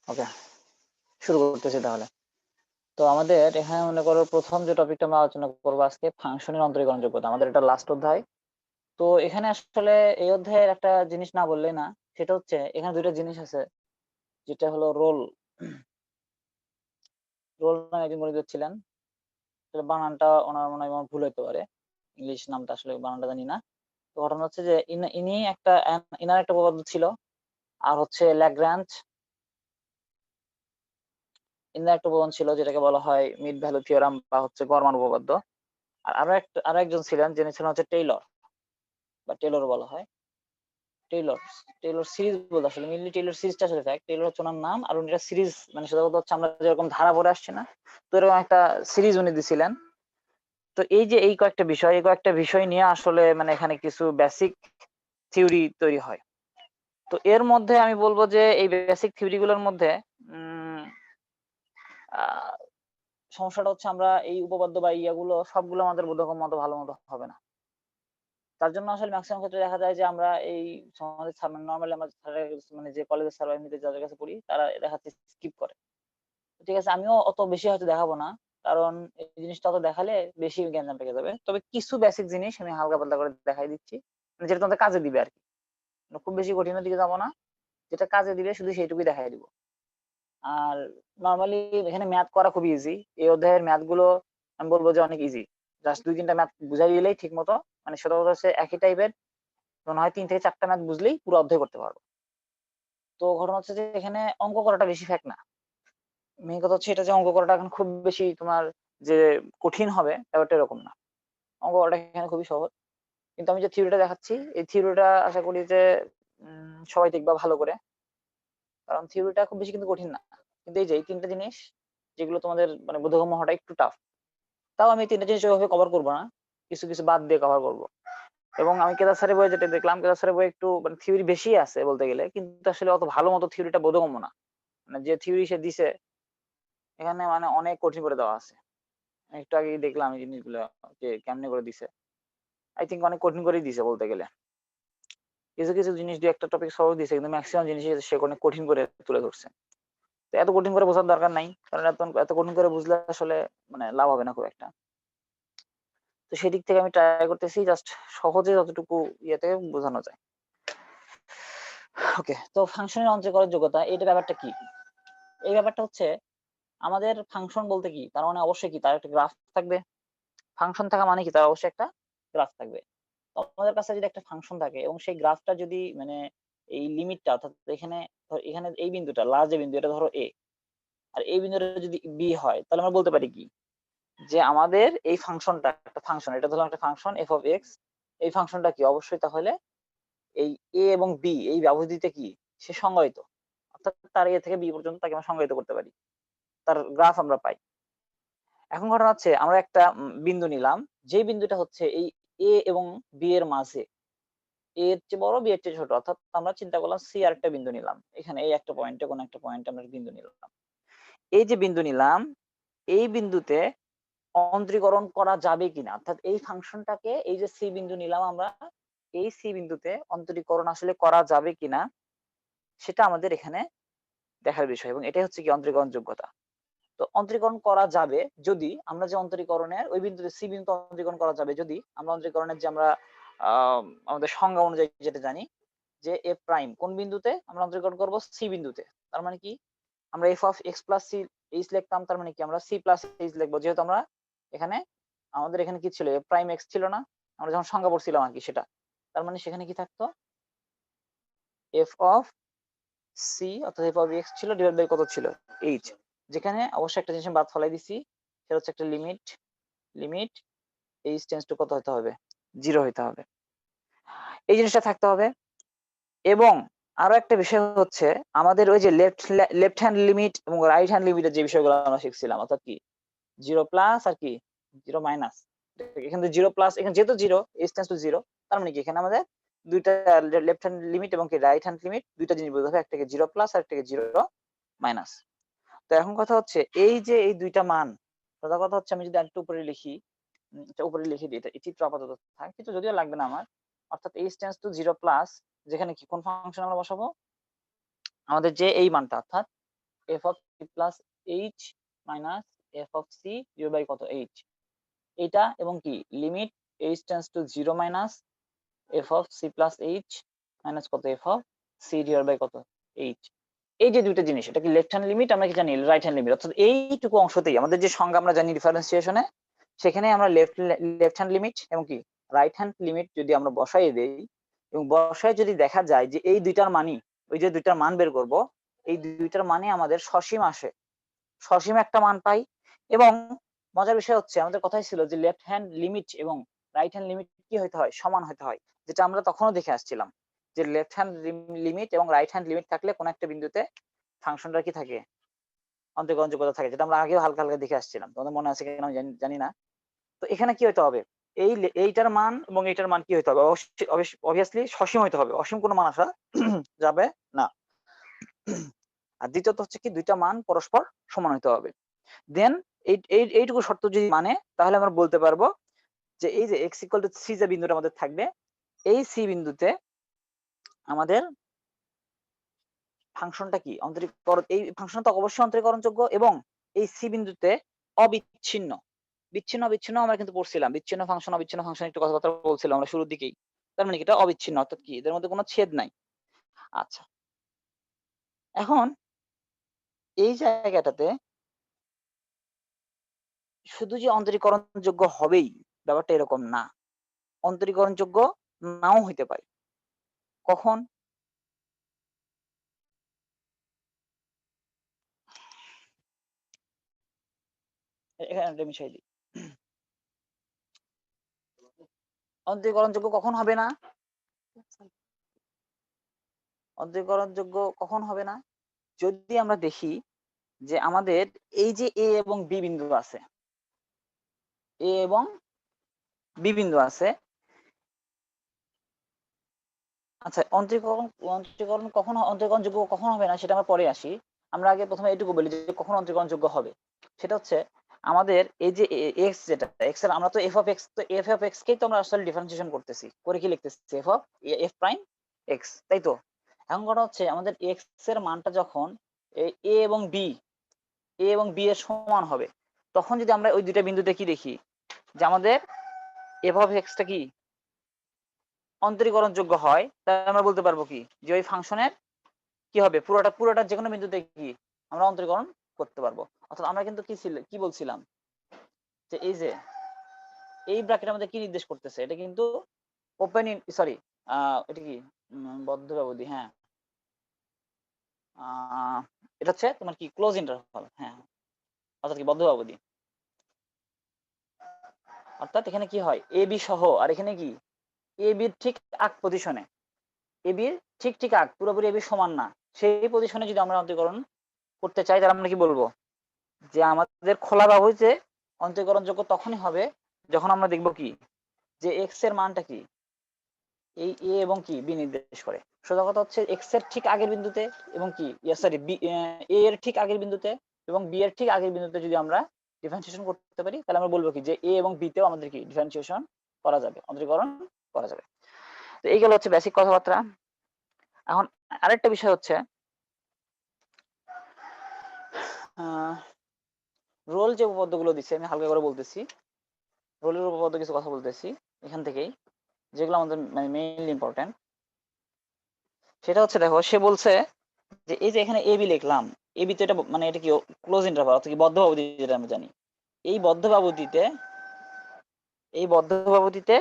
ওকে, শুরু করতেছি তাহলে। তো আমাদের এখানে মনে করো প্রথম যে টপিকটা আমরা আলোচনা করবো আজকে, ফাংশনের অন্তরীকরণ যোগ্যতা। আমাদের এটা লাস্ট অধ্যায়। তো এখানে আসলে এই অধ্যায়ের একটা জিনিস না বললেই না, সেটা হচ্ছে এখানে দুইটা জিনিস আছে, যেটা হলো রোল। রোল নামে একজন গণিতবিদ ছিলেন। বানানটা ওনার মনে হয় আমার ভুল হতে পারে, ইংলিশ নামটা আসলে বানানটা জানি না। তো ঘটনা হচ্ছে যে ইনি একটা ইনার একটা উপপাদ্য ছিল, আর হচ্ছে ল্যাগ্রাঞ্জ ইনার একটা উপপাদ্য ছিল, যেটাকে বলা হয় মিড ভ্যালু থিওরাম বা হচ্ছে গড় মান উপপাদ্য। আর আরো একজন ছিলেন, যিনি ছিলেন হচ্ছে টেইলর, বা টেলর বলা হয়। টেইলর টেইলর সিরিজ বলতে আসলে মেইনলি টেইলর সিরিজটা আসলে ফ্যাক্ট। টেইলর হচ্ছে ওনার নাম, আর উনি একটা সিরিজ, মানে সেটা হচ্ছে আমরা যেরকম ধারা পড়ে আসছি না, তো এরকম একটা সিরিজ উনি দিছিলেন। তো এই যে এই কয়েকটা বিষয় নিয়ে আসলে মানে এখানে কিছু বেসিক থিওরি তৈরি হয়। তো এর মধ্যে আমি বলবো যে এই বেসিক থিওরি গুলোর মধ্যে উম আহ, সমস্যাটা হচ্ছে আমরা এই উপপাদ্য বা ইয়াগুলো সবগুলো আমাদের বোধগম্য মতো ভালো মতো হবে না। তার জন্য আসলে ম্যাক্সিমাম ক্ষেত্রে দেখা যায় যে আমরা এই সমাজের নর্মালি আমরা মানে যে কলেজের স্যার এমনিতে যাদের কাছে পড়ি, তারা দেখা যাচ্ছে স্কিপ করে। ঠিক আছে, আমিও অত বেশি হয়তো দেখাবো না, কারণ এই জিনিসটা অত দেখালে বেশি জ্ঞান পেকে যাবে। তবে কিছু বেসিক জিনিস আমি হালকা পাতলা করে দেখাই দিচ্ছি, মানে যেটা তোমাদের কাজে দিবে আর কি। খুব বেশি কঠিনের দিকে যাবো না, যেটা কাজে দিবে শুধু সেইটুকুই দেখাই দিব। আর নর্মালি এখানে ম্যাথ করা খুব ইজি। এই অধ্যায়ের ম্যাথ গুলো আমি বলবো যে অনেক ইজি। জাস্ট 2-3টা ম্যাথ বুঝাই দিলেই ঠিক মতো, মানে সেটা হচ্ছে একই টাইপের, মনে হয় 3 থেকে 4টা ম্যাথ বুঝলেই পুরো অধ্যায় করতে পারবো। তো ঘটনা হচ্ছে যে এখানে অঙ্ক করাটা বেশি ফ্যাক্ট না। মেইন কথা হচ্ছে এটা যে অঙ্ক করাটা এখন খুব বেশি তোমার যে কঠিন হবে ব্যাপারটা এরকম না। অঙ্ক করাটা এখানে খুবই সহজ। কিন্তু আমি যে থিওরিটা দেখাচ্ছি, এই থিওরিটা আশা করি যে সবাই দেখবা ভালো করে, কারণ থিওরিটা খুব বেশি কিন্তু কঠিন না। কিন্তু এই যে এই 3টা জিনিস যেগুলো তোমাদের মানে বোধগম্য হওয়াটা একটু টাফ, তাও আমি 3টা জিনিস ওইভাবে কভার করবো না, কিছু কিছু বাদ দিয়ে কভার করবো। এবং আমি কেদার স্যারের বইয়ে যেটা দেখলাম, কেদার স্যারের বইয়ে একটু মানে থিওরি বেশি আছে বলতে গেলে, কিন্তু আসলে অত ভালো মতো থিওরিটা বোধগম্য না। মানে যে থিওরি সে দিছে এখানে মানে অনেক কঠিন করে দেওয়া আছে। একটু আগেই দেখলাম এই জিনিসগুলো যে কেমনে করে দিছে। আই থিঙ্ক অনেক কঠিন করেই দিছে বলতে গেলে। কিছু কিছু জিনিস দিয়ে একটা টপিক সহজ দিছে, কিন্তু ম্যাক্সিমাম জিনিস সে অনেক কঠিন করে তুলে ধরছে। তো এত কঠিন করে বোঝার দরকার নাই, কারণ এত এত কঠিন করে বুঝলে আসলে মানে লাভ হবে না খুব একটা। তো সেদিক থেকে আমি ট্রাই করতেছি জাস্ট সহজে যতটুকু ইয়েতে বোঝানো যায়। ওকে, তো ফাংশনের অন্তরীকরণ যোগ্যতা এটা ব্যাপারটা কি? এই ব্যাপারটা হচ্ছে আমাদের ফাংশন বলতে কি, তার মানে অবশ্যই কি তার একটা গ্রাফ থাকবে। ফাংশন থাকা মানে কি তার অবশ্যই একটা গ্রাফ থাকবে। তো আমাদের কাছে যদি একটা ফাংশন থাকে এবং সেই গ্রাফটা যদি মানে এই লিমিটটা অর্থাৎ এখানে এখানে এই বিন্দুটা লার্জ যে বিন্দু, এটা ধরো এ, আর এই বিন্দুটা যদি বি হয়, তাহলে আমরা বলতে পারি কি যে আমাদের এই ফাংশনটা একটা ফাংশন, এটা ধরলাম একটা ফাংশন এফ অফ এক্স। এই ফাংশনটা কি অবশ্যই তাহলে এই এ এবং বি এই ব্যবধিতে কি সে সংজ্ঞায়িত, অর্থাৎ তার এ থেকে বি পর্যন্ত তাকে আমরা সংজ্ঞায়িত করতে পারি, তার গ্রাফ আমরা পাই। এখন ঘটনা হচ্ছে আমরা একটা বিন্দু নিলাম, যে বিন্দুটা হচ্ছে এই এ এবং বি এর মাঝে, এ এর চেয়ে বড় বি এর চেয়ে ছোট, অর্থাৎ আমরা চিন্তা করলাম সি আর একটা বিন্দু নিলাম, এখানে এই একটা পয়েন্টে কোন একটা পয়েন্টে আমরা বিন্দু নিলাম। এই যে বিন্দু নিলাম, এই বিন্দুতে অন্তরীকরণ করা যাবে কিনা, অর্থাৎ এই ফাংশনটাকে এই যে সি বিন্দু নিলাম আমরা, এই সি বিন্দুতে অন্তরীকরণ আসলে করা যাবে কিনা সেটা আমাদের এখানে দেখার বিষয়, এবং এটাই হচ্ছে কি অন্তরীকরণ যোগ্যতা। তো অন্তরীকরণ করা যাবে যদি আমরা যে অন্তরীকরণের ওই বিন্দুতে সি বিন্দু অন্তরীকরণ করা যাবে যদি আমরা অন্তরীকরণের যে আমরা আমাদের সংজ্ঞা অনুযায়ী যেটা জানি যে এফ প্রাইম কোন বিন্দুতে আমরা অন্তরীকরণ করব, সি বিন্দুতে। তার মানে কি আমরা F of X plus C H লিখতাম, তার মানে কি আমরা সি প্লাস এইচ লিখবো, যেহেতু আমরা এখানে আমাদের এখানে কি ছিল এফ প্রাইম এক্স ছিল না, আমরা যখন সংজ্ঞা পড়ছিলাম আর কি সেটা। তার মানে সেখানে কি থাকতো এফ অফ সি অর্থাৎ এফ অফ এক্স ছিল ডিভাইড বাই কত ছিল এইচ, যেখানে অবশ্যই একটা জিনিস বাদ ফলাই দিছি, সেটা হচ্ছে একটা limit, limit h tends to কত হতে হবে, 0 হইতে হবে, এই জিনিসটা থাকতে হবে। এবং আরো একটা বিষয় হচ্ছে আমাদের ওই যে লেফট হ্যান্ড লিমিট এবং রাইট হ্যান্ড লিমিটের যে বিষয়গুলো আমরা শিখছিলাম, অর্থাৎ কি 0 প্লাস আর কি 0 মাইনাস, এখানে 0 প্লাস, এখানে যেহেতু 0 এইচ টেন্স টু 0, তার মানে কি এখানে আমাদের দুইটা লেফট হ্যান্ড লিমিট এবং কি রাইট হ্যান্ড লিমিট দুইটা জিনিস বলতে হবে, একটাকে 0 প্লাস আর একটাকে 0 মাইনাস। তো এখন কথা হচ্ছে এই যে এই দুইটা মান, প্রথম কথা হচ্ছে আমি যদি আরেকটু উপরে লিখি, এটা উপরে লিখে দিই, এটা এই চিত্র আপাতত থাক, চিত্র যদিও লাগবে না আমার। অর্থাৎ এইচ টেন্স টু 0 প্লাস, যেখানে কি কোন ফাংশন আমরা বসাবো, আমাদের যে এই মানটা অর্থাৎ F of C plus H minus F of C divide by কত এইচ, এটা এবং কি limit H tends to 0 minus F of C plus H minus কত F of C divide by কত এইচ। এই যে দুইটা জিনিস, এটা কি লেফট হ্যান্ড লিমিট, আমরা কি জানি রাইট হ্যান্ড লিমিট, অর্থাৎ এইটুকু অংশতেই আমাদের যে সংজ্ঞা আমরা জানি ডিফারেন্সিয়েশনে, সেখানে আমরা লেফট হ্যান্ড লিমিট এবং কি রাইট হ্যান্ড লিমিট যদি আমরা বসাই দেই এবং বসায় যদি দেখা যায় যে এই দুইটার মানই, ওই যে দুইটার মান বের করব, এই দুইটার মানে আমাদের সসীম আসে, সসীম একটা মান পাই। এবং মজার বিষয় হচ্ছে আমাদের কথাই ছিল যে লেফট হ্যান্ড লিমিট এবং রাইট হ্যান্ড লিমিট কি হইতে হয়, সমান হইতে হয়, যেটা আমরা তখনও দেখে আসছিলাম যে লেফট হ্যান্ড লিমিট এবং রাইট হ্যান্ড লিমিট থাকলে কোন একটা বিন্দুতে ফাংশনটা কি থাকে, অন্তরগ্রহণযোগ্যতা থাকে, যেটা আমরা আগেও হালকা হালকা দেখে আসছিলাম, তোমাদের মনে আছে কিনা আমি জানি না। তো এখানে কি হইতে হবে, এইটার মান এবং এইটার মান কি হইতে হবে, অবভিয়াসলি সসীম হইতে হবে, অসীম কোনো মান আসা যাবে না। আর দ্বিতীয়ত হচ্ছে কি দুইটা মান পরস্পর সমান হইতে হবে। দেন এইটুকু শর্ত যদি মানে, তাহলে আমরা বলতে পারবো যে এই যে এক্স ইকুয়াল টু সি যে বিন্দুটা আমাদের থাকবে, এই সি বিন্দুতে আমাদের ফাংশনটা কি অন্তরীকরণ, এই ফাংশনটা অবশ্যই অন্তরীকরণযোগ্য এবং এই সি বিন্দুতে অবিচ্ছিন্ন, বিচ্ছিন্ন আমরা কিন্তু পড়ছিলাম, বিচ্ছিন্ন ফাংশন অবিচ্ছিন্ন ফাংশন একটু কথাবার্তা বলছিলাম আমরা শুরুর দিকেই। তার মানে এটা অবিচ্ছিন্ন, অর্থাৎ কি এদের মধ্যে কোনো ছেদ নাই। আচ্ছা, এখন এই জায়গাটাতে শুধু যে অন্তরীকরণযোগ্য হবেই ব্যাপারটা এরকম না, অন্তরীকরণযোগ্য নাও হইতে পারে। কখন? এখানে মিশাই দিই, অন্তরীকরণযোগ্য কখন হবে না, অন্তরীকরণযোগ্য কখন হবে না, যদি আমরা দেখি যে আমাদের এই যে এ এবং বি বিন্দু আছে, এ এবং বি বিন্দু আছে। আচ্ছা, অন্তরীকরণযোগ্য কখন হবে না সেটা আমরা পরে আসি, আমরা আগে প্রথমে এটুকু বলি যে কখন অন্তরীকরণযোগ্য হবে। সেটা হচ্ছে আমাদের এই যে এক্স, যেটা এক্স এর, আমরা তো এফ অফ এক্স, তো এফ অফ এক্স কেই তো আমরা আসলে ডিফারেন্সিয়েশন করতেছি, করে কি লিখতেছি এফ প্রাইম এক্স, তাই তো। এখন কথা হচ্ছে আমাদের এক্স এর মানটা যখন এ এবং বি, এ এবং বি এর সমান হবে, তখন যদি আমরা ওই দুইটা বিন্দুতে কি দেখি যে আমাদের এফ অফ এক্সটা কি অন্তরীকরণযোগ্য হয়, তাহলে আমরা বলতে পারবো কি যে ওই ফাংশনের কি হবে, পুরোটা যে কোনো বিন্দুতে কি আমরা অন্তরীকরণ করতে পারবো। অর্থাৎ আমরা কিন্তু কি বলছিলাম যে এই যে এই ব্র্যাকেট আমাদের কি নির্দেশ করতেছে, এটা কিন্তু ওপেন সরি এটা কি বদ্ধ ব্যবধি, হ্যাঁ এটা হচ্ছে তোমার কি ক্লোজ ইন্টারভাল, হ্যাঁ অর্থাৎ কি বদ্ধ ব্যবধি। অর্থাৎ এখানে কি হয় এ বি সহ, আর এখানে কি এ বির ঠিক আগ পজিশনে, এ বির ঠিক আগ, পুরোপুরি এ বি সমান না, সেই পজিশনে যদি আমরা অন্তরীকরণ করতে চাই, তাহলে আমরা কি বলবো যে আমাদের খোলা ব্যবধিতে অন্তরীকরণযোগ্য তখনই হবে যখন আমরা দেখব কি যে এক্স এর মানটা কি এই এ এবং কি বি নির্দেশ করে। সোজা কথা হচ্ছে এক্স এর ঠিক আগের বিন্দুতে এবং কি সরি বি এ এর ঠিক আগের বিন্দুতে এবং বি এর ঠিক আগের বিন্দুতে যদি আমরা ডিফারেন্সিয়েশন করতে পারি, তাহলে আমরা বলবো কি যে এ এবং বি তেও আমাদের কি ডিফারেন্সিয়েশন করা যাবে, অন্তরীকরণ করা যাবে। তো এইগুলো হচ্ছে বেসিক কথাবার্তা। এখন আরেকটা বিষয় হচ্ছে রোল যে উপপাদ্যগুলো দিচ্ছে, আমি হালকা করে বলতেছি, রোলের উপপাদ্য কিছু কথা বলতেছি এখান থেকেই, যেগুলো আমাদের মানে মেইনলি ইম্পর্টেন্ট। সেটা হচ্ছে দেখো, সে বলছে যে এই যে এখানে এ বি লিখলাম, এ বি তো এটা মানে এটা কি ক্লোজ ইন্টারভাল অর্থাৎ কি বদ্ধ ব্যবধি, যেটা আমরা জানি। এই বদ্ধ ব্যবধিতে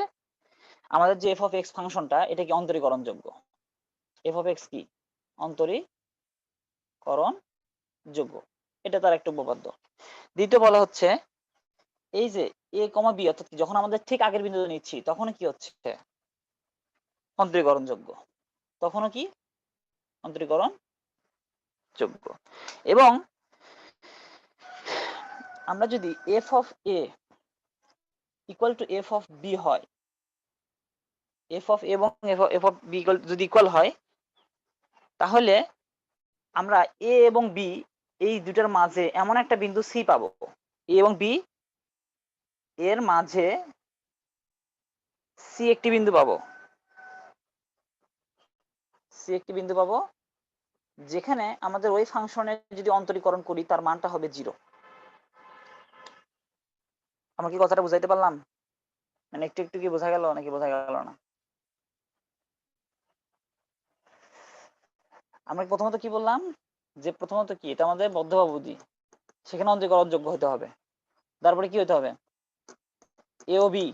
আমাদের যে এফ অফ এক্স ফাংশনটা, এটা কি অন্তরীকরণযোগ্য, এফ অফ এক্স কি অন্তরীকরণযোগ্য, এটা তার একটা উপপাদ্য। দ্বিতীয় বলা হচ্ছে এই যে এ কমা বি, অর্থাৎ যখন আমাদের ঠিক আগের বিন্দুতে নিচ্ছি তখন কি হচ্ছে অন্তরীকরণযোগ্য, তখনও কি অন্তরীকরণযোগ্য। এবং আমরা যদি F of A equal to F of B হয়, এফ অফ এবং এফ অফ বি যদি ইকুয়াল হয়, তাহলে আমরা এ এবং বি এই দুটার মাঝে এমন একটা বিন্দু সি পাবো, এ এবং বি এর মাঝে সি একটি বিন্দু পাবো, যেখানে আমাদের ওই ফাংশনের যদি অন্তরীকরণ করি তার মানটা হবে 0। আমরা কি কথাটা বুঝাইতে পারলাম? মানে একটু একটু কি বোঝা গেল নাকি বোঝা গেল না? আমরা প্রথমত কি বললাম, যে প্রথমত কি এটা আমাদের বদ্ধবাবুদি, সেখানে অন্তরীকরণযোগ্য হতে হবে। তারপরে কি হতে হবে, এ ও বি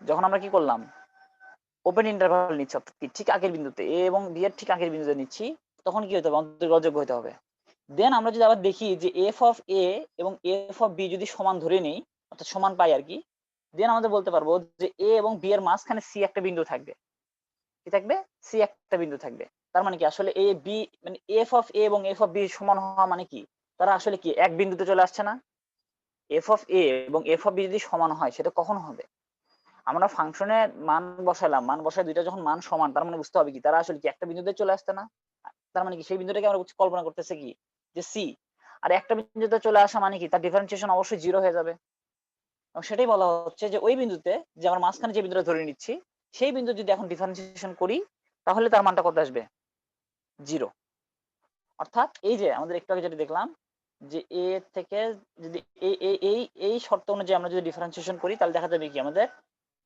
যখন আমরা কি করলাম ওপেন ইন্টারভাল নিচ্ছি, অর্থাৎ ঠিক আগের বিন্দুতে এ এবং বি এর ঠিক আগের বিন্দুতে নিচ্ছি, তখন কি হতে হবে, অন্তরীকরণযোগ্য হতে হবে। দেন আমরা যদি আবার দেখি যে এফ অফ এ এবং এফ অফ বি যদি সমান ধরে নেই, অর্থাৎ সমান পাই আর কি, দেন আমাদের বলতে পারবো যে এ এবং বি এর মাঝখানে সি একটা বিন্দু থাকবে। কি থাকবে, সি একটা বিন্দু থাকবে। তার মানে কি আসলে এ বি মানে এফ অফ এ এবং এফ অফ বি সমান হওয়া মানে কি, তারা আসলে কি এক বিন্দুতে চলে আসছে না? এফ অফ এ এবং এফ অফ বি যদি সমান হয় সেটা কখন হবে, আমরা ফাংশনে মান বসালাম, মান বসায় দুইটা যখন মান সমান, তার মানে বুঝতে হবে কি তারা আসলে কি একটা বিন্দুতে চলে আসছে না? তার মানে কি সেই বিন্দুটাকে আমরা কল্পনা করতেছে কি যে সি, আর একটা বিন্দুতে চলে আসা মানে কি তার ডিফারেন্সিয়েশন অবশ্যই 0 হয়ে যাবে। এবং সেটাই বলা হচ্ছে যে ওই বিন্দুতে, যে আমরা মাঝখানে যে বিন্দুটা ধরে নিচ্ছি, সেই বিন্দু যদি এখন ডিফারেন্সিয়েশন করি তাহলে তার মানটা কত আসবে, 0। অর্থাৎ এই যে আমাদের একটু আগে যেটা দেখলাম যে এ থেকে যদি এই এই এই এই শর্ত অনুযায়ী আমরা যদি ডিফারেন্সিয়েশন করি তাহলে দেখা যাবে কি আমাদের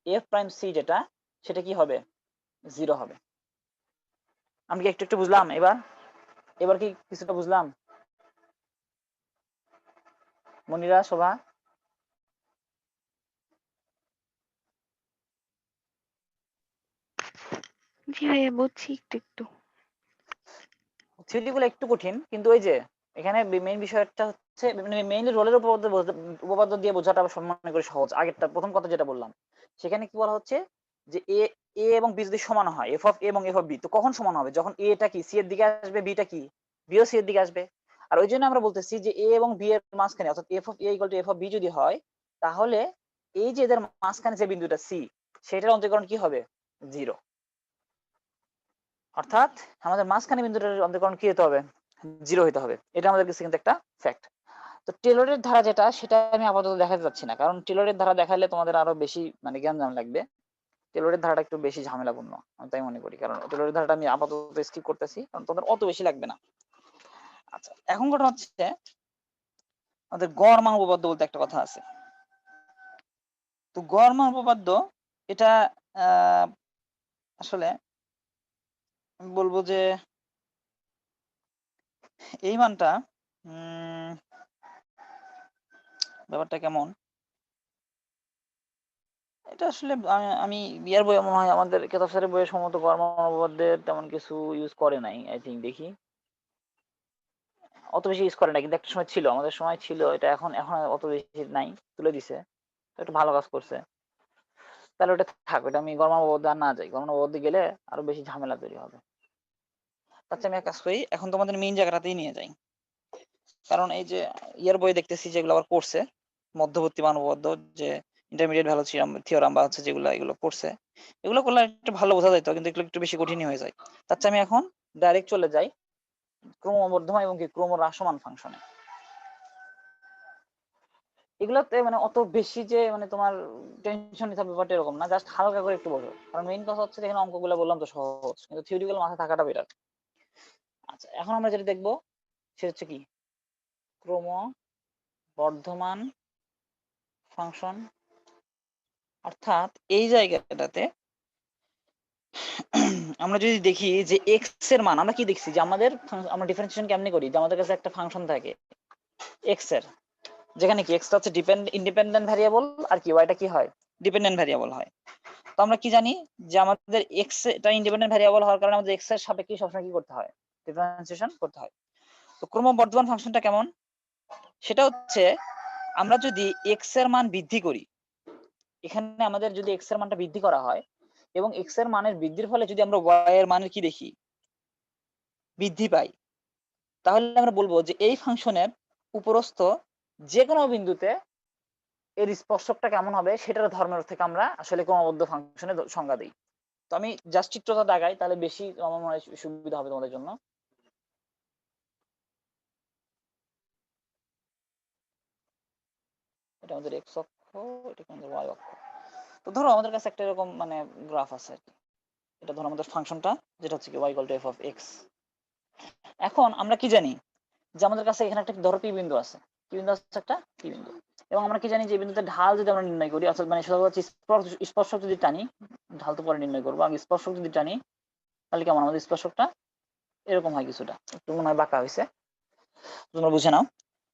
এফ প্রাইম সি যেটা, সেটা কি হবে, 0 হবে। আমি কি একটু একটু বুঝলাম এবার, এবার কি কিছুটা বুঝলাম? মনিরা, শোভা? জি ভাইয়া, বুঝছি একটু একটু। থিওরি গুলো একটু কঠিন, কিন্তু ওই যে এখানে মেইন বিষয়টা হচ্ছে মেইনলি রোলের উপপাদ্য দিয়ে বোঝাটা মনে করি সহজ। আগেরটা প্রথম কথা যেটা বললাম, সেখানে কি বলা হচ্ছে যে এ এ এবং বি যদি সমান হয়, এফ অফ এ এবং এফ অফ বি, তো কখন সমান হবে, যখন এটা কি সি এর দিকে আসবে, বিটা কি বিও সি এর দিকে আসবে। আর ওই জন্য আমরা বলতেছি যে এ এবং বি এর মাঝখানে, অর্থাৎ F of A equal to F of B যদি হয়, তাহলে এই যে এদের মাঝখানে যে বিন্দুটা সি, সেটার অন্তরীকরণ কি হবে, 0। অর্থাৎ আমাদের মাঝখানে বিন্দুটার অন্তরীকরণ কি হতে হবে, 0 হতে হবে। এটা আমাদের কাছে কিন্তু একটা ফ্যাক্ট। তো টেলরের ধারা যেটা, সেটা আমি আপাতত দেখাতে যাচ্ছি না, কারণ টেলরের ধারা দেখালে তোমাদের আরো বেশি মানে জ্ঞান লাগবে। টেলরের ধারাটা একটু বেশি ঝামেলাপূর্ণ আমি তাই মনে করি, কারণ টেলরের ধারাটা আমি আপাতত স্কিপ করতেছি, কারণ তোমাদের অত বেশি লাগবে না। আচ্ছা, এখন ঘটনা হচ্ছে আমাদের গড় মান উপপাদ্য বলতে একটা কথা আছে। তো গড় মান উপপাদ্য এটা আসলে আমি বলবো যে এই মানটা ব্যাপারটা কেমন, এটা আসলে আমি বিয়ার বই মনে হয় আমাদের কেতাব স্যারের বইয়ের সম্মত গড় মান উপপাদ্যের তেমন কিছু ইউজ করে নাই, আই থিঙ্ক, দেখি অত বেশি ইউজ করে না, কিন্তু একটা সময় ছিল, আমাদের সময় ছিল এটা, এখন এখন অত বেশি নাই, তুলে দিছে, তো একটা ভালো কাজ করছে। তাহলে ওটা থাক, ওটা আমি গড় মান উপপাদ্য আর না যাই, গড় মান উপপাদ্য গেলে আরো বেশি ঝামেলা তৈরি হবে। আচ্ছা, আমি এক কাজ করি, এখন তোমাদের মেইন জায়গাটাতেই নিয়ে যাই, কারণ এই যে ইয়ার বই দেখতেছি যেগুলো আবার করছে মধ্যবর্তী মান উপপাদ্য, যে ইন্টারমিডিয়েট ভ্যালু থিওরাম বা হচ্ছে যেগুলো এগুলো করছে, এগুলো করলে একটু ভালো বোঝা যাইতো, কিন্তু এগুলো একটু বেশি কঠিনই হয়ে যায়। আচ্ছা, আমি এখন ডাইরেক্ট চলে যাই ক্রমবর্ধমান এবং কি ক্রমহ্রাসমান ফাংশনে। এগুলোতে মানে অত বেশি যে মানে তোমার টেনশন নিতে হবে ব্যাপারটা এরকম না, জাস্ট হালকা করে একটু বোঝো, কারণ মেইন কথা হচ্ছে এখানে অঙ্কগুলো বললাম তো সহজ, কিন্তু থিওরিগুলো মাথায় থাকাটা বেটার। আচ্ছা, এখন আমরা যেটা দেখবো সেটা হচ্ছে কি ক্রমবর্ধমান ফাংশন। অর্থাৎ এই জায়গাটাতে আমরা যদি দেখি যে এক্স এর মান, আমরা কি দেখছি যে আমরা ডিফারেন্সিয়েশন কেমনে করি, যে আমাদের কাছে একটা ফাংশন থাকে এক্স এর, যেখানে কি এক্সটা হচ্ছে ইন্ডিপেন্ডেন্ট ভ্যারিয়েবল, আর কি ওয়াইটা কি হয়, ডিপেন্ডেন্ট ভ্যারিয়েবল হয়। তো আমরা কি জানি যে আমাদের এক্স এটা ইন্ডিপেন্ডেন্ট ভ্যারিয়েবল হওয়ার কারণে আমাদের এক্স এর সাপেক্ষে সবসময় কি করতে হয়, ডিফারেন্সিয়েশন করতে হয়। তো ক্রমবর্ধমান ফাংশনটা কেমন, সেটা হচ্ছে আমরা যদি এক্স এর মান বৃদ্ধি করি, এখানে আমাদের যদি এক্স এর মানটা বৃদ্ধি করা হয় এবং এক্স এর মানের বৃদ্ধির ফলে যদি আমরা ওয়াই এর মানের কি দেখি, বৃদ্ধি পাই, তাহলে আমরা বলবো যে এই ফাংশনের উপরস্থ যে কোনো বিন্দুতে এর স্পর্শকটা কেমন হবে সেটার ধর্মের থেকে আমরা আসলে ক্রমবদ্ধ ফাংশনের সংজ্ঞা দিই। তো আমি জাস্ট চিত্রটা দেখাই, তাহলে বেশি আমার মনে হয় সুবিধা হবে তোমাদের জন্য। এটা আমাদের এক্স অক্ষ, এটা আমাদের ওয়াই অক্ষ। তো ধরো আমাদের কাছে একটা এরকম মানে গ্রাফ আছে আর কি, এটা ধরো আমাদের ফাংশনটা যেটা হচ্ছে কি Y equal to F of X. এখন আমরা কি জানি যে আমাদের কাছে এখানে একটা ধরো পি বিন্দু আছে, কি বিন্দু আছে, একটা পি বিন্দু। এবং আমরা কি জানি যে এই বিন্দুতে ঢাল যদি আমরা নির্ণয় করি, অর্থাৎ মানে সেটা হচ্ছে স্পর্শক যদি টানি, ঢাল তো পরে নির্ণয় করবো, আগে স্পর্শক যদি টানি তাহলে কেমন আমাদের স্পর্শকটা এরকম হয় কিছুটা, একটু মনে হয় বাঁকা হয়েছে, তোমরা বুঝে নাও।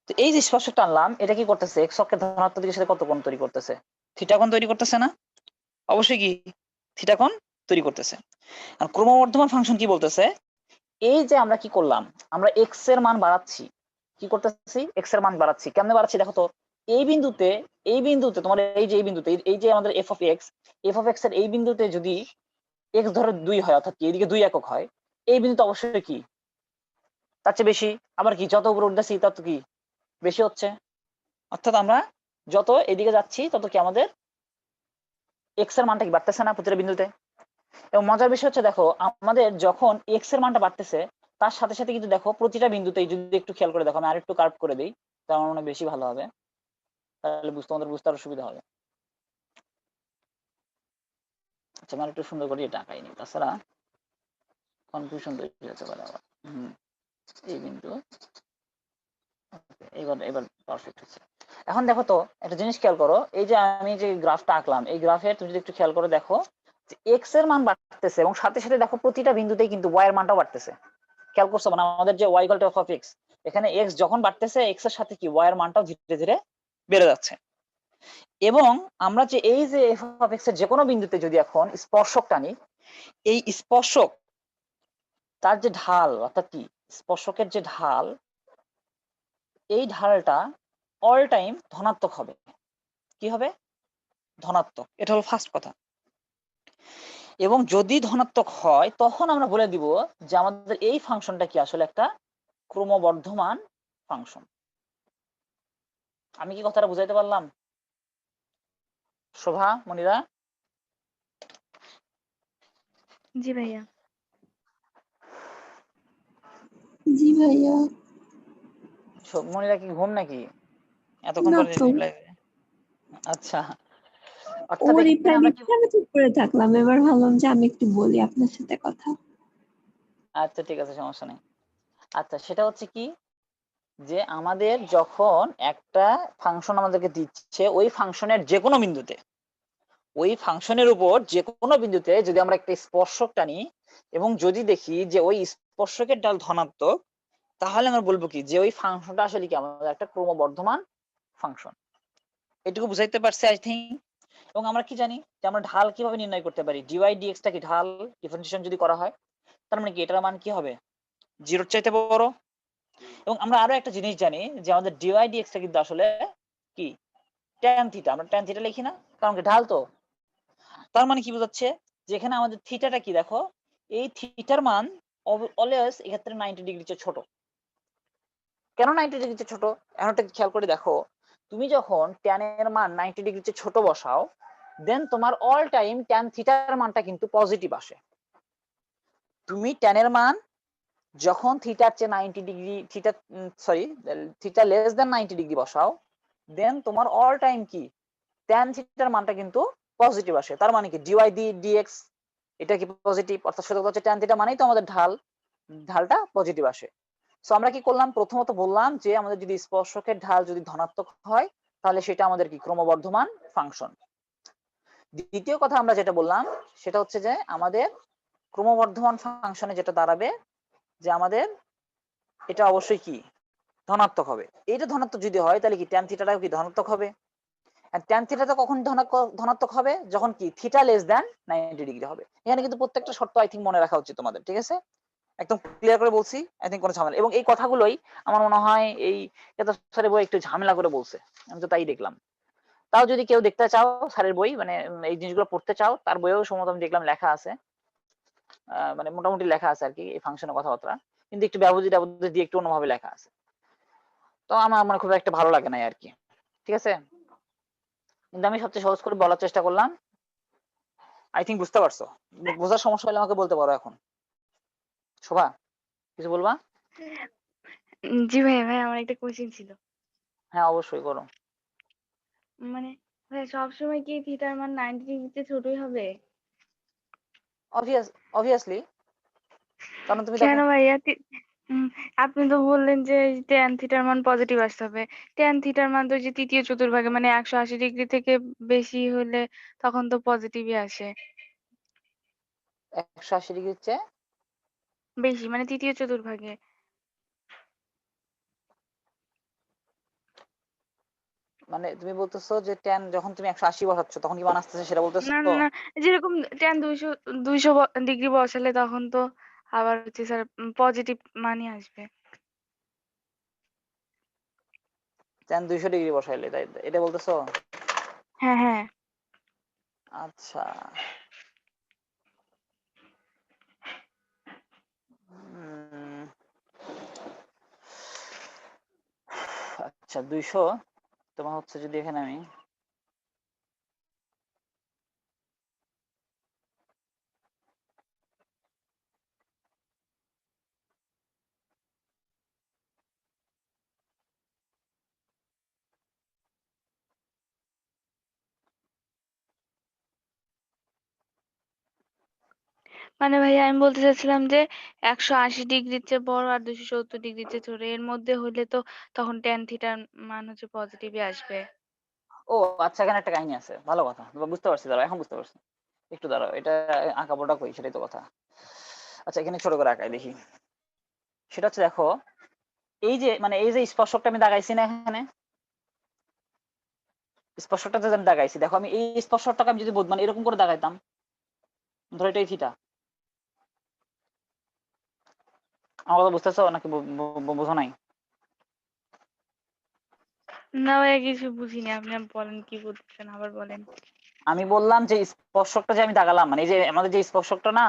তো এই যে স্পর্শক টানলাম, এটা কি করতেছে, এক্স অক্ষের ধনাত্মক দিকের সাথে কত কোণ তৈরি করতেছে, থিটা কোণ তৈরি করতেছে না? অবশ্যই কি থিটা কোণ তৈরি করতেছে। আর ক্রমবর্ধমান ফাংশন কি বলতেছে, এই যে আমরা কি করলাম, আমরা এক্স এর মান বাড়াচ্ছি, কি করতেছি, এক্স এর মান বাড়াচ্ছি, কেমনে বাড়াচ্ছি দেখো তো। এই বিন্দুতে তোমার এই যে এই বিন্দুতে, এই যে আমাদের এফ অফ এক্স এর এই বিন্দুতে যদি এক্স ধরো 2 হয়, অর্থাৎ কি এদিকে 2 একক হয়, এই বিন্দুতে অবশ্যই কি তার চেয়ে বেশি, আবার কি যত উপরে উঠতেছি তত কি বেশি হচ্ছে, অর্থাৎ আমরা যত এদিকে যাচ্ছি তত কি আমাদের এক্স এর মানটা কি বাড়তেছে না প্রতিটা বিন্দুতে। এবং মজার বিষয় হচ্ছে দেখো, আমাদের যখন এক্স এর মানটা বাড়তেছে তার সাথে সাথে কিন্তু দেখো প্রতিটা বিন্দুতেই যদি একটু খেয়াল করে দেখো, আমি আরেকটু কার্ভ করে দিই তাহলে আমার মনে হয় বেশি ভালো হবে, তাহলে তোমাদের বুঝতে আরো সুবিধা হবে। আচ্ছা আমি একটু সুন্দর করে এটা আঁকাইনি, তাছাড়া কনফিউশন তৈরি হতে পারে আবার। এই বিন্দু, এবার পারফেক্ট হচ্ছে। এখন দেখো তো একটা জিনিস খেয়াল করো, এই যে আমি যে গ্রাফটা আঁকলাম, এই গ্রাফে তুমি যদি একটু খেয়াল করে দেখো যে এক্স এর মান বাড়তেছে এবং সাথে সাথে দেখো প্রতিটা বিন্দুতেই কিন্তু ওয়াই এর মানটাও বাড়তেছে। খেয়াল করছো মানে আমাদের যে Y equal to F of X, এখানে এক্স যখন বাড়তেছে এক্স এর সাথে কি ওয়াই এর মানটাও ধীরে ধীরে বেড়ে যাচ্ছে। এবং আমরা যে এই যে এফ অফ এক্স এর যে কোনো বিন্দুতে যদি এখন স্পর্শক টানি, এই স্পর্শক তার যে ঢাল, অর্থাৎ কি স্পর্শকের যে ঢাল, এই ঢালটা অল টাইম ধনাত্মক হবে। কি হবে, ধনাত্মক, এটা হলো ফার্স্ট কথা। এবং যদি ধনাত্মক হয় তখন আমরা বলে দিব যে আমাদের এই ফাংশনটা কি আসলে একটা ক্রমবর্ধমান ফাংশন। আমি কি কথাটা বুঝাইতে পারলাম? শোভা, মনিরা? জি ভাইয়া। জি ভাইয়া। মনিরা কি ঘুম নাকি এতক্ষণ না পরে তো, রিপ্লাই? আচ্ছা, ও অর্থাৎ এখানে রিপ্লাই আমরা কি, দিচ্ছে আমি চুপ করে থাকলাম, এবার ভাবলাম যে আমি একটু বলি আপনার সাথে কথা। আচ্ছা ঠিক আছে সমস্যা নেই। আচ্ছা সেটা হচ্ছে কি যে আমাদের যখন একটা ফাংশন আমাদেরকে দিচ্ছে, ওই ফাংশনের যে কোনো বিন্দুতে, ওই ফাংশনের উপর যে কোনো বিন্দুতে যদি আমরা একটা স্পর্শক টানি এবং যদি দেখি যে ওই স্পর্শকের ঢাল ধনাত্মক, তাহলে আমরা বলবো কি যে ওই ফাংশনটা আসলে কি আমাদের একটা ক্রমবর্ধমান ফাংশন। এটুকু বুঝাইতে পারছি আই থিঙ্ক। এবং আমরা কি জানি যে আমরা ঢাল কিভাবে নির্ণয় করতে পারি, ডিওয়াই ডিএক্স টা কি ঢাল ডিফারেন্সিয়েশন যদি করা হয়, তার মানে কি এটার মান কি হবে, জিরোর চাইতে বড়। এবং আমরা আরো একটা জিনিস জানি যে আমাদের ডিওয়াই ডিএক্স টা কিন্তু আসলে কি ট্যান থিটা, আমরা ট্যান থিটা লিখি না, কারণ কি ঢাল তো। তার মানে কি বোঝাচ্ছে যে এখানে আমাদের থিটাটা কি দেখো, এই থিটার মান অলওয়েজ এক্ষেত্রে 90 ডিগ্রি চেয়ে ছোট। কেন 90 ডিগ্রি চেয়ে ছোট, এখন একটা খেয়াল করে দেখো, তুমি যখন ট্যান এর মান 90 ডিগ্রি চেয়ে ছোট বসাও, দেন তোমার অল টাইম ট্যান থিটার মানটা কিন্তু পজিটিভ আসে। তুমি ট্যান এর মান যখন থিটার চেয়ে 90 degree, theta less than 90 degree বসাও, দেন তোমার অল টাইম কি ট্যান থিটার মানটা কিন্তু পজিটিভ আসে। তার মানে কি ডিওয়াই ডিএক্স এটা কি পজিটিভ, অর্থাৎ সূত্র হচ্ছে ট্যান থিটা মানেই তো আমাদের ঢালটা পজিটিভ আসে। সো আমরা কি করলাম, প্রথমত বললাম যে আমাদের যদি স্পর্শকের ঢাল যদি ধনাত্মক হয় তাহলে সেটা আমাদের কি ক্রমবর্ধমান ফাংশন। দ্বিতীয় কথা আমরা যেটা বললাম সেটা হচ্ছে যে আমাদের ক্রমবর্ধমান ফাংশনে যেটা দাঁড়াবে যে আমাদের এটা অবশ্যই কি ধনাত্মক হবে। এটা ধনাত্মক যদি হয় তাহলে কি ট্যান থিটাটাও কি ধনাত্মক হবে। ট্যান থিটাটা কখন ধনাত্মক হবে, যখন কি থিটা লেস দেন 90 ডিগ্রি হবে। এখানে কিন্তু প্রত্যেকটা শর্ত আই থিঙ্ক মনে রাখা উচিত তোমাদের, ঠিক আছে? একদম ক্লিয়ার করে বলছি, আই থিঙ্ক কোনো ঝামেলা। এবং এই কথাগুলোই আমার মনে হয় এই স্যারের বই একটু ঝামেলা করে বলছে, আমি তো তাই দেখলাম। তাও যদি কেউ দেখতে চাও স্যারের বই, মানে এই জিনিসগুলো পড়তে চাও, তার বইয়েও সম্ভবত আমি দেখলাম লেখা আছে, মানে মোটামুটি লেখা আছে আর কি এই ফাংশনের কথাবার্তা, কিন্তু একটু ব্যবধি দিয়ে একটু অন্যভাবে লেখা আছে। তো আমার মানে খুব একটা ভালো লাগে না আর কি, ঠিক আছে? কিন্তু আমি সবচেয়ে সহজ করে বলার চেষ্টা করলাম, আই থিঙ্ক বুঝতে পারছো। বোঝার সমস্যা হলে আমাকে বলতে পারো এখন। শোভা, কিছু বলবা? জি ভাইয়া, ভাই আমার একটা কোশ্চেন ছিল। হ্যাঁ অবশ্যই করো। মানে ভাই সবসময় কি থিটার মান 90 ডিগ্রিতে ছোটই হবে? অবভিয়াসলি, কারণ তুমি দেখো কেন ভাইয়া? আপনি তো বললেন যে tan থিটার মান পজিটিভ আসতে হবে। tan থিটার মান তো যে তৃতীয় চতুর্ভাগে মানে 180 ডিগ্রি থেকে বেশি হলে তখন তো পজিটিভই আসে। 180 ডিগ্রির চেয়ে বেশি মানে তৃতীয় চতুর্ভাগে। মানে তুমি বলতেছো যে tan যখন তুমি 180 বসাচ্ছ তখন কি মান আসতেছে সেটা বলতেছো? না না যেরকম tan 200 ডিগ্রি বসালে তখন তো আবার হচ্ছে স্যার পজিটিভ মানই আসবে। tan 200 ডিগ্রি বসাইলে তাই এটা বলতেছো? হ্যাঁ হ্যাঁ। আচ্ছা। উম, আচ্ছা 200 তোমার হচ্ছে যদি এখানে আমি মানে ভাইয়া আমি বলতে চাচ্ছিলাম যে 180 ডিগ্রির চেয়ে বড় আর 270 ডিগ্রির চেয়ে ছোট এর মধ্যে হলে তো তখন tan থিটার মান হচ্ছে পজিটিভই আসবে। ও আচ্ছা এখানে একটা কাহিনী আছে, ভালো কথা বুঝতে পারছি, দাঁড়াও এখন বুঝতে পারছি। একটু দাঁড়াও, এটা আঁকাবোটা কই সেটাই তো কথা। আচ্ছা এখানে ছোট করে আঁকাই দেখি। সেটা হচ্ছে দেখো এই যে স্পর্শকটা আমি দাগাইছি না এখানে, স্পর্শকটা যে আমি দাগাইছি দেখো, আমি এই স্পর্শকটাকে আমি যদি মানে এরকম করে দাগাইতাম, ধরো এটাই থিটা। আমার কথা বুঝতেছো নাকি বোঝো নাই? না ভাইয়া কিছু বুঝিনি, আপনি বলেন কি বলতেছেন আবার বলেন। আমি বললাম যে স্পর্শকটা যে আমি দাগালাম, মানে এই যে আমাদের যে স্পর্শকটা না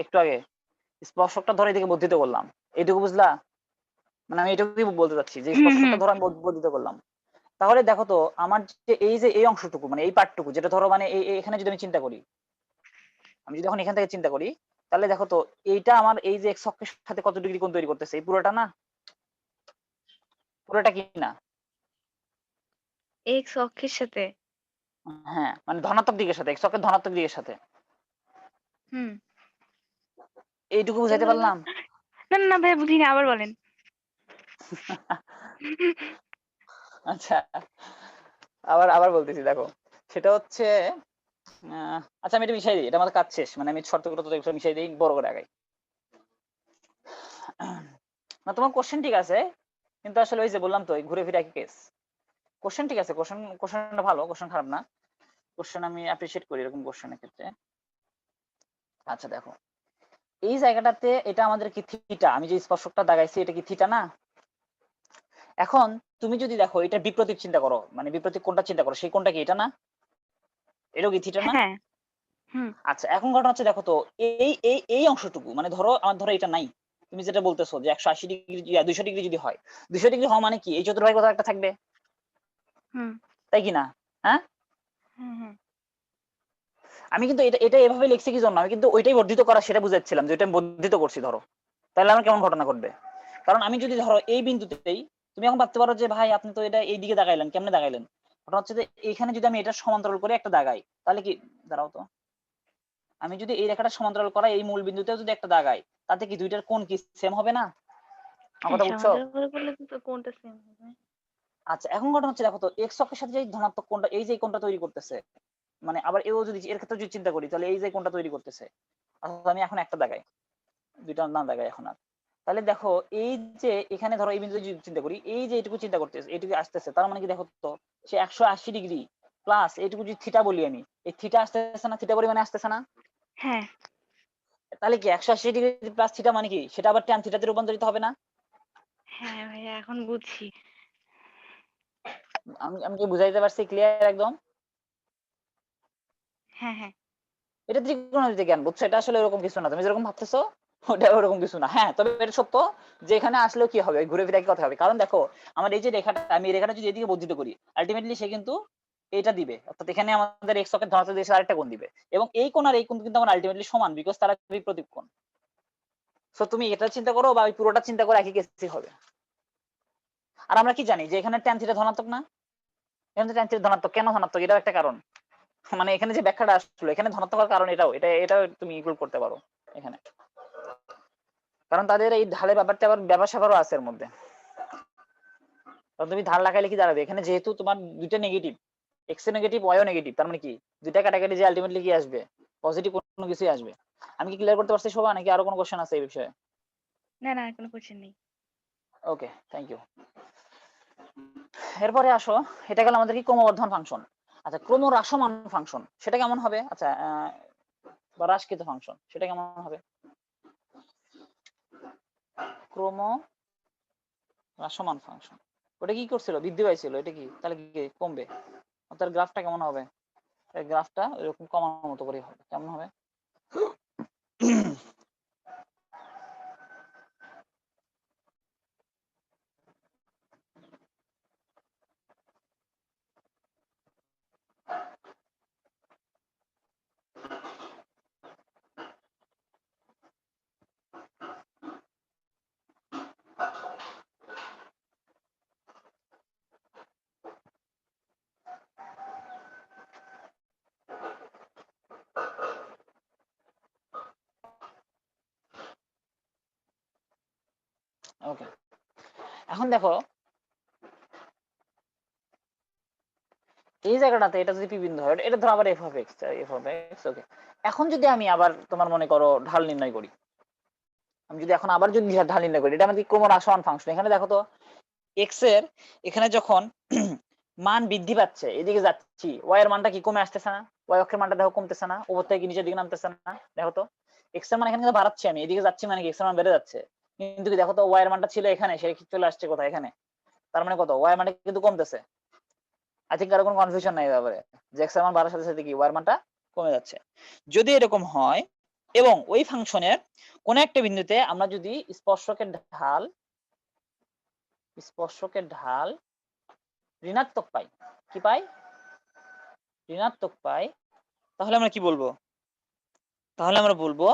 একটু আগে, স্পর্শকটা ধরে এদিকে বর্ধিত করলাম, এইটুকু বুঝলা? মানে আমি এটুকুই বলতে চাচ্ছি যে হুম হুম স্পর্শকটা ধরো আমি বর্ধিত করলাম। তাহলে দেখো তো আমার যে এই অংশটুকু মানে এই পার্টটুকু যেটা ধরো মানে এখানে যদি আমি চিন্তা করি, আমি যদি এখন এখান থেকে চিন্তা করি, তাহলে দেখো তো এইটা আমার এই যে এক্স অক্ষের সাথে কত ডিগ্রি কোণ তৈরি করতেছে, এই পুরোটা না, পুরোটা কি না? এক্স অক্ষের সাথে। হ্যাঁ মানে ধনাত্মক দিকের সাথে, এক্স অক্ষের ধনাত্মক দিকের সাথে। হুম। এইটুকু বুঝাইতে তাহলে পারলাম? না না ভাই বুঝিনি, আবার বলেন। আচ্ছা আবার আবার বলতেছি দেখো, সেটা হচ্ছে আচ্ছা আমি এটা মিশাই দিই, এটা আমাদের কাজ শেষ, মানে আমি শর্তগুলো তো মিশাই দিই বড় করে আগাই। না তোমার কোশ্চেন ঠিক আছে, কিন্তু আসলে ওই যে বললাম তো ঘুরে ফিরে একই কেস। কোশ্চেন ঠিক আছে, কোশ্চেনটা ভালো, কোশ্চেন খারাপ না, কোশ্চেন আমি অ্যাপ্রিসিয়েট করি এরকম কোশ্চেনের ক্ষেত্রে। আচ্ছা দেখো এই জায়গাটাতে এটা আমাদের কি থিটা, আমি যে স্পর্শকটা দাগাইছি এটা কি থিটা না? এখন তুমি যদি দেখো এটা বিপরীত চিন্তা করো, মানে বিপরীত কোণটা চিন্তা করো, সেই কোণটা কি এটা না? এটাও কি থিটা না? হ্যাঁ। হুম আচ্ছা এখন ঘটনা হচ্ছে দেখো তো এই অংশটুকু মানে ধরো আমার ধরো এটা নাই, তুমি যেটা বলতেছো যে 180 ডিগ্রি 200 ডিগ্রি যদি হয়, 200 ডিগ্রি হওয়া মানে কি এই চতুর্ভাগে কোথাও একটা থাকবে, হুম তাই কি না? হ্যাঁ হুম হুম। আমি কিন্তু এটা এটা এভাবে লিখছি কি জন্য, আমি কিন্তু ওইটাই বর্ধিত করা সেটা বুঝাচ্ছিলাম যে ওইটা আমি বর্ধিত করছি ধরো, তাহলে আমার কেমন ঘটনা ঘটবে? কারণ আমি যদি ধরো এই বিন্দুতেই, তুমি এখন ভাবতে পারো যে ভাই আপনি তো এটা এই দিকে দাগাইলেন, কেমনে দাগাইলেন? ঘটনা হচ্ছে যে এইখানে যদি আমি এটা সমান্তরাল করে একটা দাগাই, তাহলে কি, দাঁড়াও তো, আমি যদি এই রেখাটা সমান্তরাল করা এই মূল বিন্দুতেও যদি একটা দাগাই, তাতে কি দুইটার কোণ কি সেম হবে না? আমার হ্যাঁ কথা বুঝছো? সমান্তরাল করে করলে তো কোনটা সেম হবে। আচ্ছা এখন ঘটনা হচ্ছে দেখো তো এক্স অক্ষের সাথে যে ধনাত্মক কোণটা এই যে কোণটা তৈরি করতেছে, মানে আবার এও যদি এর ক্ষেত্রে যদি চিন্তা করি তাহলে এই যে কোণটা তৈরি করতেছে, অর্থাৎ আমি এখন একটা দাগাই, দুইটা না দাগাই এখন আর, তাহলে দেখো এই যে এখানে ধরো এই বিন্দু যদি চিন্তা করি, এই যে এইটুকু চিন্তা করতেছে এইটুকু আসতেছে, তার মানে কি দেখো তো সে 180 ডিগ্রি প্লাস এইটুকু যদি থিটা বলি আমি, এই থিটা আসতেছে না, থিটা পরিমাণে আসতেছে না? হ্যাঁ তাহলে কি 180 ডিগ্রি প্লাস থিটা মানে কি সেটা আবার ট্যান থিটাতে রূপান্তরিত হবে না? হ্যাঁ ভাইয়া এখন বুঝছি। আমি আমি কি বুঝাইতে পারছি ক্লিয়ার একদম? হ্যাঁ হ্যাঁ। এটা ত্রিকোণমিতিক জ্ঞান, বুঝছো? এটা আসলে এরকম কিছু না, তুমি যেরকম ভাবতেছো ওটা ওরকম কিছু না। হ্যাঁ তবে এটা সত্য যে এখানে আসলেও কি হবে, ঘুরে ফিরে একই কথা হবে, কারণ দেখো আমার এই যে রেখাটা, আমি এই রেখাটা যদি এদিকে বর্ধিত করি আলটিমেটলি সে কিন্তু এটা দিবে, অর্থাৎ এখানে আমাদের এক্স অক্ষের ধনাত্মক দিকে আরেকটা কোণ দিবে, এবং এই কোণ আর এই কোণ কিন্তু আমার আলটিমেটলি সমান, বিকজ তারা বিপরীত কোণ। সো তুমি এটা চিন্তা করো বা ওই পুরোটা চিন্তা করো, একই কেসই হবে। আর আমরা কি জানি যে এখানে ট্যান থিটা ধনাত্মক না? এখানে ট্যান থিটা ধনাত্মক, কেন ধনাত্মক এটাও একটা কারণ, মানে এখানে যে ব্যাখ্যাটা আসলো এখানে ধনাত্মক হওয়ার কারণ এটাও, এটা তুমি ইনক্লুড করতে পারো এখানে। কারণ তাদের এই ঢালের ব্যাপারটা আবার ব্যাপার-স্যাপারও আছে এর মধ্যে। কারণ তুমি ঢাল লাগাইলে কি দাঁড়াবে, এখানে যেহেতু তোমার দুইটা নেগেটিভ, এক্স এ নেগেটিভ ওয়াই ও নেগেটিভ, তার মানে কি দুইটা কাটাকাটি যে আলটিমেটলি কি আসবে, পজিটিভ কোনো কিছুই আসবে। আমি কি ক্লিয়ার করতে পারছি শোভা, নাকি আরো কোনো কোশ্চেন আছে এই বিষয়ে? না না, আর কোনো কোশ্চেন নেই। ওকে, থ্যাংক ইউ। এরপরে আসো, এটা গেল আমাদের কি ক্রমবর্ধমান ফাংশন। আচ্ছা, ক্রমহ্রাসমান ফাংশন সেটা কেমন হবে? আচ্ছা, বা হ্রাসকৃত ফাংশন সেটা কেমন হবে? ক্রমহ্রাসমান ফাংশন ওটা কি করছিল, বৃদ্ধি পাইছিল, এটা কি তাহলে কি কমবে? তার গ্রাফটা কেমন হবে? এই গ্রাফটা এরকম কমানোর মতো করে হবে, কেমন হবে? ওকে, এখন দেখো এই জায়গাটাতে এটা যদি পি বিন্দু হয়, এটা ধরো আবার এফ অফ এক্স, ওকে। এখন যদি আমি আবার তোমার মনে করো ঢাল নির্ণয় করি, আমি যদি এখন আবার যদি ঢাল নির্ণয় করি, এটা আমাদের ক্রমহ্রাসমান ফাংশন। এখানে দেখো তো এক্স এর এখানে যখন মান বৃদ্ধি পাচ্ছে, এদিকে যাচ্ছি, ওয়াই এর মানটা কি কমে আসতেছে না? ওয়াই অক্ষের মানটা দেখো কমতেছে না, উপর থেকে নিচের দিকে নামতেছে না? দেখো তো এক্স এর মান এখানে কিন্তু বাড়াচ্ছি, আমি এদিকে যাচ্ছি, মানে কি এক্স এর মান বেড়ে যাচ্ছে। কিন্তু কি দেখো তো ওয়াই এর মানটা ছিল এখানে, সে চলে আসছে কোথায়, এখানে। তার মানে কত, ওয়াই এর মানটা কিন্তু কমতেছে। আই থিঙ্ক আর কোনো কনফিউশন নাই ব্যাপারে, যে এক্স এর মান বাড়ার সাথে সাথে কি ওয়াই এর মানটা কমে যাচ্ছে। যদি এরকম হয় এবং ওই ফাংশনের কোন একটা বিন্দুতে আমরা যদি স্পর্শকের ঢাল ঋণাত্মক পাই, কি পাই, ঋণাত্মক পাই, তাহলে আমরা কি বলবো? তাহলে আমরা বলবো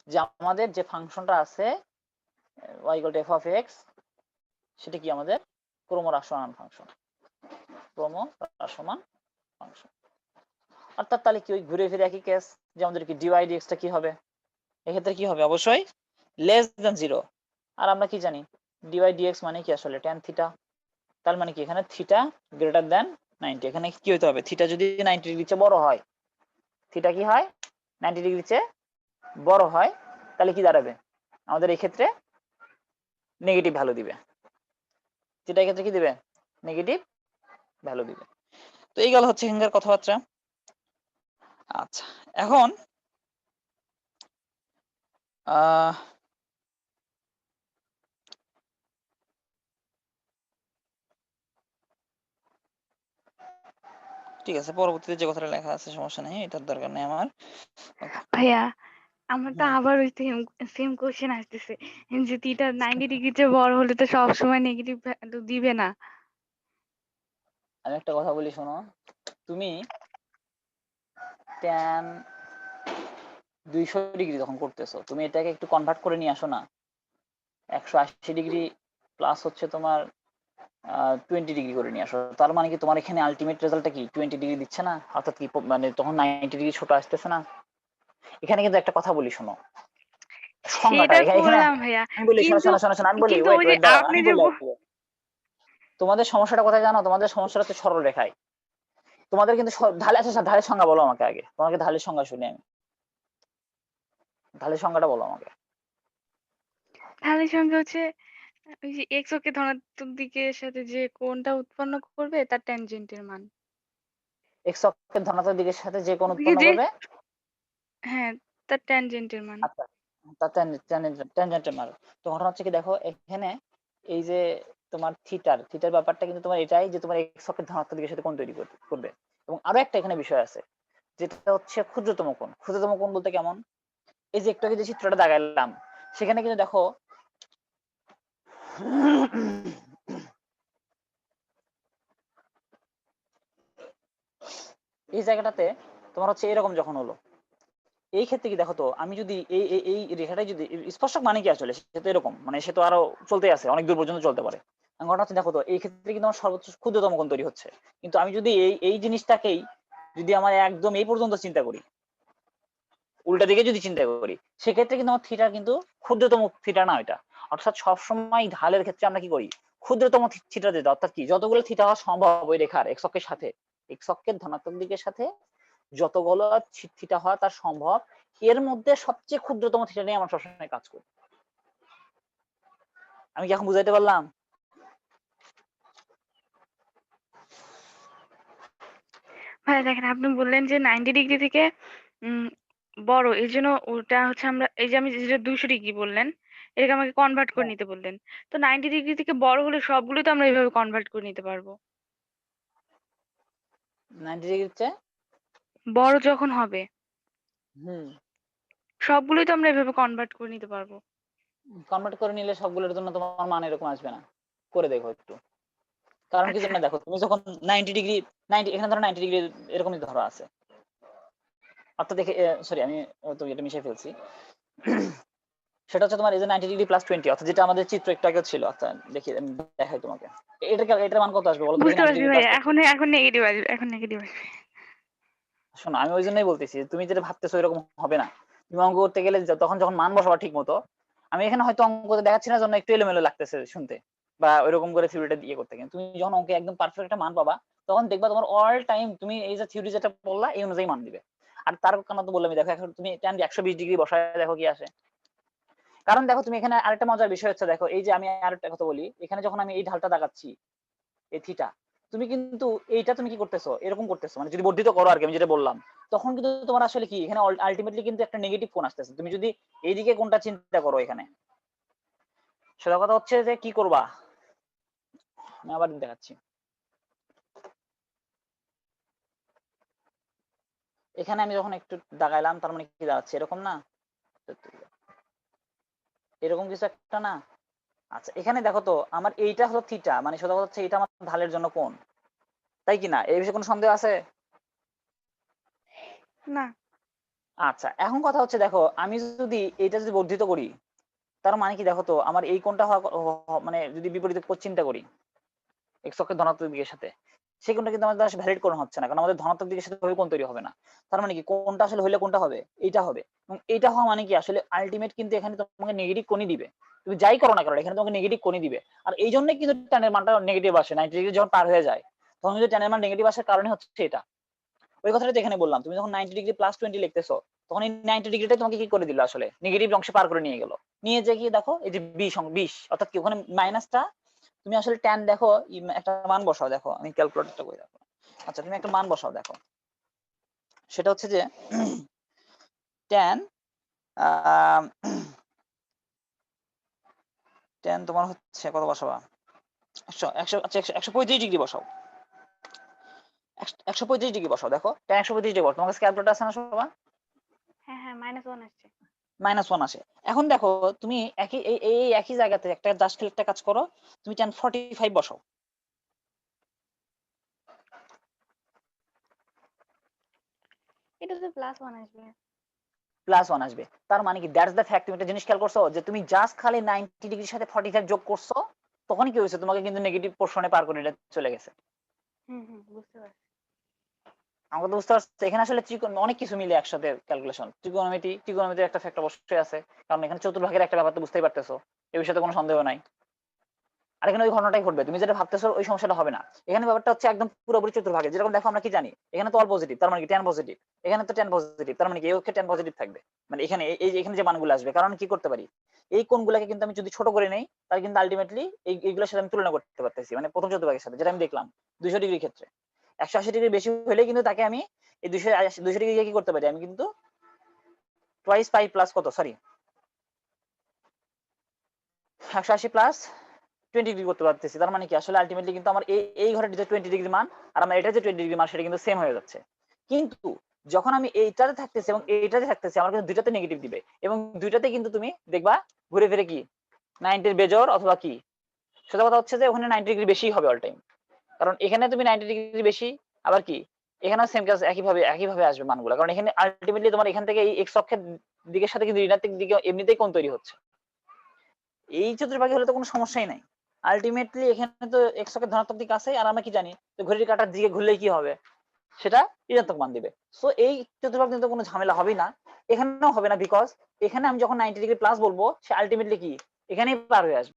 যে আমাদের যে ফাংশনটা আছে y = f of x, সেটা কি আমাদের ক্রমহ্রাসমান ফাংশন, ক্রমহ্রাসমান ফাংশন। অর্থাৎ তাহলে কি ওই ঘুরে ফিরে একই কেস, যে আমাদের কি dy dx টা কি হবে, এক্ষেত্রে কি হবে, অবশ্যই লেস দেন 0। আর আমরা কি জানি dy dx মানে কি আসলে tan থিটা, তার মানে কি এখানে থিটা গ্রেটার দেন 90। এখানে কি হতে হবে, থিটা যদি 90 ডিগ্রির চেয়ে বড় হয়, থিটা কি হয় 90 ডিগ্রির চেয়ে বড় হয়, তাহলে কি দাঁড়াবে, আমাদের এই ক্ষেত্রে নেগেটিভ ভ্যালু দিবে। থিটা এই ক্ষেত্রে কি দিবে, নেগেটিভ ভ্যালু দিবে। তো এই গেল হচ্ছে এখানকার কথাবার্তা। আচ্ছা, এখন ঠিক আছে, পরবর্তীতে যে কথাটা লেখা আছে সমস্যা নেই, এটার দরকার নেই আমার। ভাইয়া আমার তো আবার ওই সেম কোশ্চেন আসতেছে যে থিটা 90 ডিগ্রির চেয়ে বড় হলে তো সব সময় নেগেটিভ ভ্যালু দিবে না। আমি একটা কথা বলি শোনো, তুমি tan 200 ডিগ্রি যখন করতেছো, তুমি এটাকে একটু কনভার্ট করে নিয়ে আসো না, 180 ডিগ্রি প্লাস হচ্ছে তোমার 20 ডিগ্রি করে নিয়ে আসো। তার মানে কি তোমার এখানে আলটিমেট রেজাল্টটা কি 20 ডিগ্রি দিচ্ছে না? অর্থাৎ কি মানে তখন 90 ডিগ্রি ছোট আসতেছে না? এখানে কিন্তু একটা কথা বলি শোনো, সংজ্ঞাটা সেটা এখানে করলাম ভাইয়া, আমি বলি, শোনো কিন্তু শোনো শোনো শোনো, আমি বলি, কিন্তু ওয়েট ওই যে ওয়েট দাঁড়াও, আপনি আমি যে বলি আসলে। তোমাদের সমস্যাটা কোথায় জানো? তোমাদের সমস্যাটা হচ্ছে সরল রেখায়। তোমাদের কিন্তু ঢালে, আচ্ছা ঢালের সংজ্ঞা বলো আমাকে আগে, তোমাকে ঢালের সংজ্ঞা শুনি আমি, ঢালের সংজ্ঞাটা বলো আমাকে। ঢালের সঙ্গে হচ্ছে ওই যে এক্স অক্ষের ধনাত্মক দিকের সাথে যে কোণটা উৎপন্ন করবে তার ট্যানজেন্টের মান। এক্স অক্ষের ধনাত্মক দিকের সাথে যে কোণ ওদিকে উৎপন্ন যে করবে, হ্যাঁ তার ট্যানজেন্টের মান। আচ্ছা, তার ট্যানজেন্টের মান। তো ঘটনা হচ্ছে কি দেখো, এখানে এই যে তোমার থিটার ব্যাপারটা কিন্তু তোমার এটাই যে তোমার এক্স অক্ষের ধনাত্মক দিকের সাথে কোণ তৈরি করবে। এবং আরো একটা এখানে বিষয় আছে, যেটা হচ্ছে ক্ষুদ্রতম কোণ। ক্ষুদ্রতম কোণ বলতে কেমন, এই যে একটু আগে যে চিত্রটা দেখালাম, সেখানে কিন্তু দেখো এই জায়গাটাতে তোমার হচ্ছে এরকম যখন হলো, এই ক্ষেত্রে কি দেখো তো, আমি যদি এই রেখাটাই যদি স্পর্শক মানে কি আসলে, সে তো এরকম, মানে সে তো আরো চলতে আছে, অনেক দূর পর্যন্ত চলতে পারে। ঘটনা হচ্ছে দেখো তো, এই ক্ষেত্রে কিন্তু আমার সর্বোচ্চ ক্ষুদ্রতম কোণ তৈরি হচ্ছে। কিন্তু আমি যদি এই জিনিসটাকেই যদি আমার একদম এই পর্যন্ত চিন্তা করি, উল্টা দিকে যদি চিন্তা করি সেক্ষেত্রে কিন্তু আমার থিটা কিন্তু ক্ষুদ্রতম থিটা না এটা, অর্থাৎ সবসময় ঢালের ক্ষেত্রে আমরা কি করি ক্ষুদ্রতম থিটা দিতে, অর্থাৎ কি যতগুলো থিটা হওয়া সম্ভব ওই রেখার এক্স অক্ষের সাথে, এক্স অক্ষের ধনাত্মক দিকের সাথে যতগুলো থিটা হওয়া তার সম্ভব এর মধ্যে সবচেয়ে ক্ষুদ্রতম থিটা নিয়ে আমরা সবসময় কাজ করি। আমি কি এখন বুঝাইতে পারলাম? ভাইয়া দেখেন আপনি বললেন যে 90 ডিগ্রি থেকে বড়, এই জন্য ওটা হচ্ছে আমরা এই যে আমি যেটা 200 ডিগ্রি বললেন এটাকে আমাকে কনভার্ট করে নিতে বললেন, তো 90 ডিগ্রি থেকে বড় হলে সবগুলো তো আমরা এইভাবে কনভার্ট করে নিতে পারবো। 90 ডিগ্রির চেয়ে বড় যখন হবে হুম সবগুলোই তো আমরা এভাবে কনভার্ট করে নিতে পারবো। কনভার্ট করে নিলে সবগুলোর জন্য তোমার মান এরকম আসবে না, করে দেখো একটু। কারণ কি আচ্ছা। জন্য দেখো তুমি যখন 90 ডিগ্রি 90 এখানে ধরো 90 ডিগ্রি এরকমই ধরো আছে, অর্থাৎ দেখে সরি আমি তো এটা মিশিয়ে ফেলছি সেটা হচ্ছে তোমার এই যে 90 ডিগ্রি প্লাস 20, অর্থাৎ যেটা আমাদের চিত্র একটু আগে ছিল, অর্থাৎ দেখি আমি দেখাই তোমাকে এটার মান কত আসবে বলো তো দেখি। বুঝতে 90 পারছি ডিগ্রি প্লাস, ভাইয়া, এখন এখন নেগেটিভ আসবে, এখন নেগেটিভ আসবে। শোনো আমি ওই জন্যই বলতেছি তুমি যেটা ভাবতেছো এরকম হবে না। তুমি অঙ্ক করতে গেলে তখন যখন মান বসাবা ঠিক মতো, আমি এখানে হয়তো অঙ্কতে দেখাচ্ছি না জন্য একটু এলোমেলো লাগতেছে শুনতে বা ওইরকম করে থিওরিটা দিয়ে করতে গেলে, তুমি যখন অঙ্কে একদম পারফেক্ট একটা মান পাবা তখন দেখবা তোমার অল টাইম তুমি এই যে থিওরি যেটা বললা এই অনুযায়ী মান দিবে। আর তার কারণ তো বললাম দেখো এখন তুমি tan 120 ডিগ্রি বসায় দেখো কি আসে। কারণ দেখো তুমি এখানে আরেকটা মজার বিষয় হচ্ছে দেখো এই যে আমি আরেকটা কথা বলি, এখানে যখন আমি এই ঢালটা দাগাচ্ছি এই থিটা, তুমি কিন্তু এইটা তুমি কি করতেছো এরকম করতেছো মানে যদি বর্ধিত করো আর কি আমি যেটা বললাম, তখন কিন্তু তোমার আসলে কি এখানে আলটিমেটলি কিন্তু একটা নেগেটিভ কোণ আসতেছে। তুমি যদি এইদিকে কোনটা চিন্তা করো এখানে, সেটা কথা হচ্ছে যে কি করবা, আমি আবার দেখাচ্ছি। এখানে আমি যখন একটু দাগাইলাম তার মানে কি দাঁড়াচ্ছে এরকম না, এরকম কিছু একটা না। আচ্ছা এখানে দেখো তো আমার এইটা হলো থিটা, মানে সোজা কথা হচ্ছে এটা আমার ঢালের জন্য কোণ, তাই কি না? এই বিষয়ে কোনো সন্দেহ আছে? না। আচ্ছা এখন কথা হচ্ছে দেখো আমি যদি এটা যদি বর্ধিত করি তার মানে কি দেখো তো আমার এই কোণটা মানে যদি বিপরীত চিন্তা করি এক্স অক্ষের ধনাত্মক দিকের সাথে, সেই কোণটা কিন্তু আমাদের ভ্যালিড কোণ হচ্ছে না, কারণ আমাদের ধনাত্মক দিকের সাথে কোণ তৈরি হবে না। তার মানে কি কোণটা আসলে হইলে কোনটা হবে, এইটা হবে। এবং এইটা হওয়া মানে কি আসলে আলটিমেট কিন্তু এখানে তোমাকে নেগেটিভ কোণই দিবে, তুমি যাই করো না কারণ এখানে তোমাকে নেগেটিভ কোণই দিবে। আর এই জন্যই কিন্তু ট্যানের মানটা নেগেটিভ আসে, 90 ডিগ্রি যখন পার হয়ে যায় তখন কিন্তু ট্যানের মান নেগেটিভ আসার কারণে হচ্ছে এটা। ওই কথাটা এখানে বললাম, তুমি যখন 90 ডিগ্রি প্লাস 20 লিখতেছো তখন এই 90 ডিগ্রিটা তোমাকে কি করে দিল আসলে নেগেটিভ অংশে পার করে নিয়ে গেল, নিয়ে যে কি দেখো এই যে 20 অর্থাৎ কি ওখানে মাইনাসটা তুমি আসলে ট্যান দেখো একটা মান বসাও, দেখো আমি ক্যালকুলেটরটা করে দেখো। আচ্ছা তুমি একটা মান বসাও দেখো, সেটা হচ্ছে যে ট্যান ট্যান তোমার হচ্ছে কত বসাবা 135 ডিগ্রি বসাও, 135 ডিগ্রি বসাও, দেখো ট্যান 135 ডিগ্রি বসাও, তোমার কাছে ক্যালকুলেটর আছে না সবা? হ্যাঁ হ্যাঁ, -1 আসছে। -1 আসে। এখন দেখো তুমি একই এই একই জায়গাতে একটা জাস্ট একটা কাজ করো, তুমি tan 45 বসাও, এটা তো +1 আসবে। +1 আসবে। তার মানে কি দ্যাটস দ্য ফ্যাক্ট। তুমি একটা জিনিস খেয়াল করছো যে তুমি জাস্ট খালি 90 ডিগ্রির সাথে 45 যোগ করছো তখন কি হয়েছে তোমাকে কিন্তু নেগেটিভ পোর্শনে পার করে নিয়ে চলে গেছে। হুম হুম, বুঝতে পারছি। আমরা তো বুঝতে পারছি এখানে আসলে অনেক কিছু মিলে একসাথে ক্যালকুলেশন, ত্রিকোণমিতির একটা ফ্যাক্টর অবশ্যই আছে, কারণ এখানে চতুর্ভাগের একটা ব্যাপার তো বুঝতেই পারতেছো, এই বিষয়ে কোনো সন্দেহ নাই। আর এখানে ওই ঘটনাটাই ঘটবে, তুমি যেটা ভাবতেছো ওই সমস্যাটা হবে না। এখানে ব্যাপারটা হচ্ছে একদম পুরোপুরি চতুর্ভাগে, যেরকম দেখো আমরা কি জানি এখানে তো অল পজিটিভ তার মানে কি ট্যান পজিটিভ, এখানে তো ট্যান পজিটিভ তার মানে কি এই অক্ষে ট্যান পজিটিভ থাকবে, মানে এখানে এখানে যে মানগুলো আসবে, কারণ কি করতে পারি এই কোণগুলোকে কিন্তু আমি যদি ছোট করে নেই তাহলে কিন্তু আলটিমেটলি এইগুলোর সাথে আমি তুলনা করতে পারতেছি, মানে প্রথম চতুর্ভাগের সাথে যেটা আমি দেখলাম 200 ডিগ্রির ক্ষেত্রে 180 ডিগ্রি বেশি হলে কিন্তু তাকে আমি এই 200 ডিগ্রি কি করতে পারি আমি কিন্তু টোয়াইস পাই প্লাস কত সরি 180 প্লাস 20 ডিগ্রি করতে পারতেছি। তার মানে কি আসলে আলটিমেটলি কিন্তু আমার এই ঘরের যে 20 ডিগ্রি মান আর আমার এটা যে 20 ডিগ্রি মান সেটা কিন্তু সেম হয়ে যাচ্ছে। কিন্তু যখন আমি এইটাতে থাকতেছি এবং এইটাতে থাকতেছি আমার কিন্তু দুইটাতে নেগেটিভ দিবে, এবং দুইটাতে কিন্তু তুমি দেখবা ঘুরে ফিরে কি 90 এর বেজোর অথবা কি, সোজা কথা হচ্ছে যে ওখানে 90 ডিগ্রি বেশি হবে অল টাইম, কারণ এখানে তুমি 90 ডিগ্রি বেশি আবার কি এখানেও সেম কাজ একইভাবে আসবে মানগুলো, কারণ এখানে আলটিমেটলি তোমার এখান থেকে এই এক্স অক্ষের দিকের সাথে কিন্তু ঋণাত্মক দিকে এমনিতেই কোণ তৈরি হচ্ছে। এই চতুর্ভাগে হলে তো কোনো সমস্যাই নাই। আলটিমেটলি এখানে তো এক্স অক্ষের ধনাত্মক দিক আছে আর আমরা কি জানি তো ঘড়ির কাঁটার দিকে ঘুরলেই কি হবে, সেটা ঋণাত্মক মান দিবে। সো এই চতুর্ভাগ কিন্তু কোনো ঝামেলা হবে না, এখানেও হবে না, বিকজ এখানে আমি যখন 90 ডিগ্রি প্লাস বলবো সে আলটিমেটলি কি এখানেই পার হয়ে আসবে।